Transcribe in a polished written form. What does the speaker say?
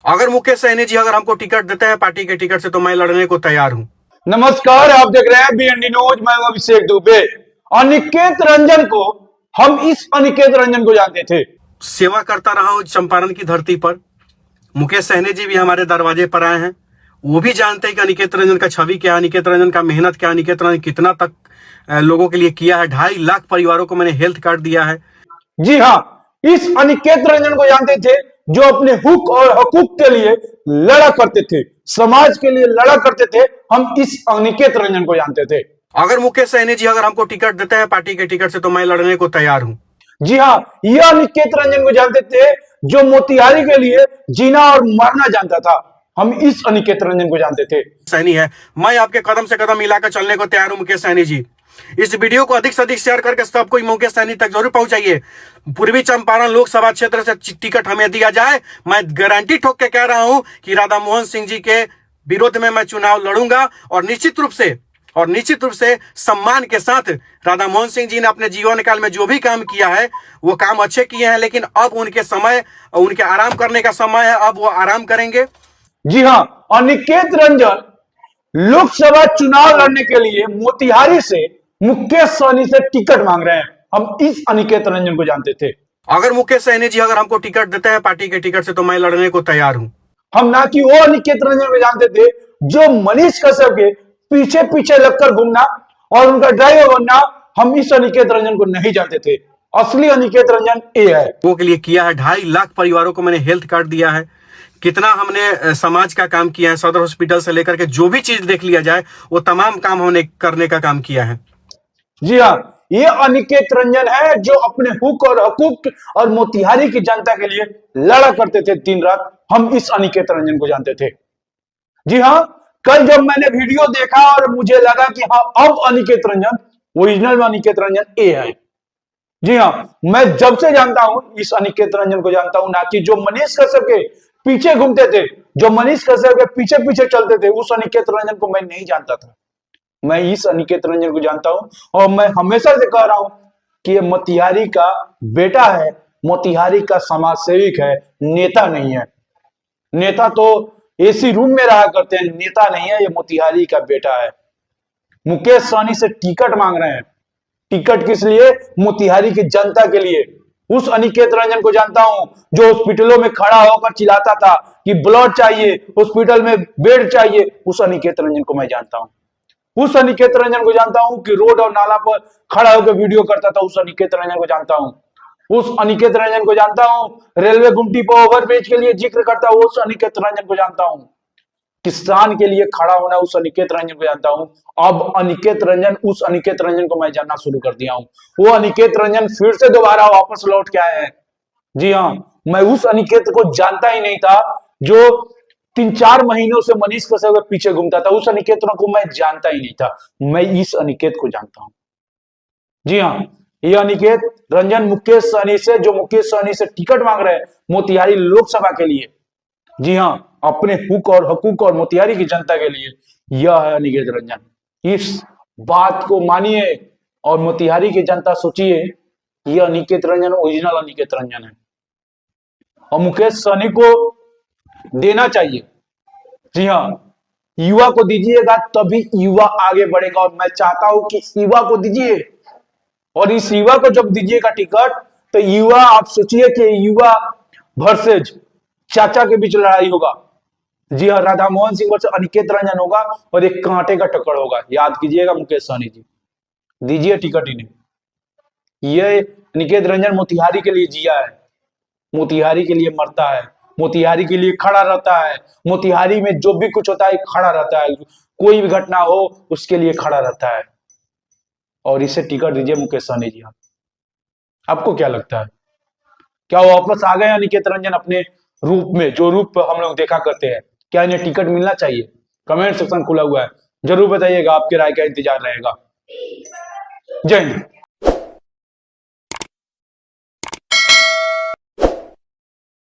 अगर मुकेश सहनी जी अगर हमको टिकट देते हैं पार्टी के टिकट से तो मैं लड़ने को तैयार हूं। नमस्कार, आप देख रहे हैं बीएनडी न्यूज। मैं हूं अभिषेक दुबे। अनिकेत रंजन को हम इस अनिकेत रंजन को जानते थे। सेवा करता रहा हूं चंपारण की धरती पर। मुकेश सहनी जी भी हमारे दरवाजे पर आए हैं। वो भी जानते हैं कि अनिकेत रंजन का छवि क्या है, अनिकेत रंजन का मेहनत क्या, अनिकेत रंजन कितना तक लोगों के लिए किया है। 2.5 लाख परिवारों को मैंने हेल्थ कार्ड दिया है। जी हाँ, इस अनिकेत रंजन को जानते थे जो अपने हुक और हकूक के लिए लड़ा करते थे, समाज के लिए लड़ा करते थे। हम इस अनिकेत रंजन को जानते थे। अगर मुकेश सहनी जी अगर हमको टिकट देते हैं पार्टी के टिकट से तो मैं लड़ने को तैयार हूं। जी हाँ, यह अनिकेत रंजन को जानते थे जो मोतिहारी के लिए जीना और मरना जानता था। हम इस अनिकेत रंजन को जानते थे। सहनी है, मैं आपके कदम से कदम मिलाकर चलने को तैयार हूं मुकेश सहनी जी। इस वीडियो को अधिक से अधिक शेयर करके सबको मुकेश सहनी तक जरूर पहुंचाइए। पूर्वी चंपारण लोकसभा क्षेत्र से टिकट हमें दिया जाए। मैं गारंटी ठोक के कह रहा हूं कि राधा मोहन सिंह जी के विरोध में मैं चुनाव लड़ूंगा और निश्चित रूप से सम्मान के साथ। राधा मोहन सिंह जी ने अपने जीवन काल में जो भी काम किया है वो काम अच्छे किए हैं, लेकिन अब उनके आराम करने का समय है। अब वो आराम करेंगे। जी हाँ, अनिकेत रंजन लोकसभा चुनाव लड़ने के लिए मोतिहारी से मुकेश सहनी से टिकट मांग रहे हैं। हम इस अनिकेत रंजन को जानते थे। अगर मुकेश सहनी जी अगर हमको टिकट देते हैं पार्टी के टिकट से तो मैं लड़ने को तैयार हूं। हम ना कि वो अनिकेत रंजन को जानते थे जो मनीष कश्यप के पीछे पीछे लगकर घूमना और उनका ड्राइवर बनना। हम इस अनिकेत रंजन को नहीं जानते थे। असली अनिकेत रंजन ये है। वो के लिए किया है। 2.5 लाख परिवारों को मैंने हेल्थ कार्ड दिया है। कितना हमने समाज का काम किया है। सदर हॉस्पिटल से लेकर के जो भी चीज देख लिया जाए वो तमाम काम हमने करने का काम किया है। जी हाँ, ये अनिकेत रंजन है जो अपने हुक और हकूक और मोतिहारी की जनता के लिए लड़ा करते थे दिन रात। हम इस अनिकेत रंजन को जानते थे। जी हाँ, कल जब मैंने वीडियो देखा और मुझे लगा कि हाँ, अब अनिकेत रंजन ओरिजिनल अनिकेत रंजन ए है। जी हाँ, मैं जब से जानता हूं इस अनिकेत रंजन को जानता हूं, ना कि जो मनीष कश्यप के पीछे घूमते थे, जो मनीष कश्यप के पीछे पीछे चलते थे, उस अनिकेत रंजन को मैं नहीं जानता था। मैं इस अनिकेत रंजन को जानता हूं और मैं हमेशा से कह रहा हूं कि ये मोतिहारी का बेटा है, मोतिहारी का समाज सेविक है, नेता नहीं है। नेता तो एसी रूम में रहा करते हैं, नेता नहीं है। ये मोतिहारी का बेटा है। मुकेश सहनी से टिकट मांग रहे हैं। टिकट किस लिए? मोतिहारी की जनता के लिए। उस अनिकेत रंजन को जानता हूं जो हॉस्पिटलों में खड़ा होकर चिल्लाता था कि ब्लड चाहिए, हॉस्पिटल में बेड चाहिए। उस अनिकेत रंजन को मैं जानता हूं। उस अनिकेत रंजन को जानता हूं कि रोड और नाला पर खड़ा होकर वीडियो करता था। उस अनिकेत रंजन को जानता हूं। उस अनिकेत रंजन को जानता हूं रेलवे गुमटी पर ओवरब्रिज के लिए जिक्र करता हूं। उस अनिकेत रंजन को जानता हूं किसान के लिए खड़ा होना। उस अनिकेत रंजन को जानता हूं। अब अनिकेत रंजन, उस अनिकेत रंजन को मैं जानना शुरू कर दिया हूं। वो अनिकेत रंजन फिर से दोबारा वापस लौट के आए हैं। जी हाँ, मैं उस अनिकेत को जानता ही नहीं था जो 3-4 महीनों से मनीष कश्यप के पीछे घूमता था। उस अनिकेत को मैं जानता ही नहीं था। मैं इस अनिकेत को जानता हूं। जी हाँ, ये अनिकेत रंजन मुकेश सहनी से, जो मुकेश सहनी से टिकट मांग रहे हैं मोतिहारी लोकसभा के लिए। जी हाँ, अपने हुक और हकूक और मोतिहारी की जनता के लिए। यह है अनिकेत रंजन। इस बात को मानिए और मोतिहारी की जनता सोचिए, यह अनिकेत रंजन ओरिजिनल अनिकेत रंजन है और मुकेश सहनी को देना चाहिए। जी हाँ, युवा को दीजिएगा तभी युवा आगे बढ़ेगा और मैं चाहता हूं कि युवा को दीजिए। और इस युवा को जब दीजिएगा टिकट तो युवा, आप सोचिए कि युवा वर्सेज चाचा के बीच लड़ाई होगा। जी हाँ, राधा मोहन सिंह वर्सेज अनिकेत रंजन होगा और एक कांटे का टक्कर होगा। याद कीजिएगा मुकेश सहनी जी, दीजिए टिकट इन्हें। ये अनिकेत रंजन मोतिहारी के लिए जिया है, मोतिहारी के लिए मरता है, मोतिहारी के लिए खड़ा रहता है। मोतिहारी में जो भी कुछ होता है खड़ा रहता है। कोई भी घटना हो उसके लिए खड़ा रहता है। और इसे टिकट दीजिए मुकेश सहनी जी। आपको क्या लगता है, क्या वो वापस आ गए अनिकेत रंजन अपने रूप में, जो रूप हम लोग देखा करते हैं? क्या इन्हें टिकट मिलना चाहिए? कमेंट सेक्शन खुला हुआ है, जरूर बताइएगा। आपके राय का इंतजार रहेगा। जय हिंद।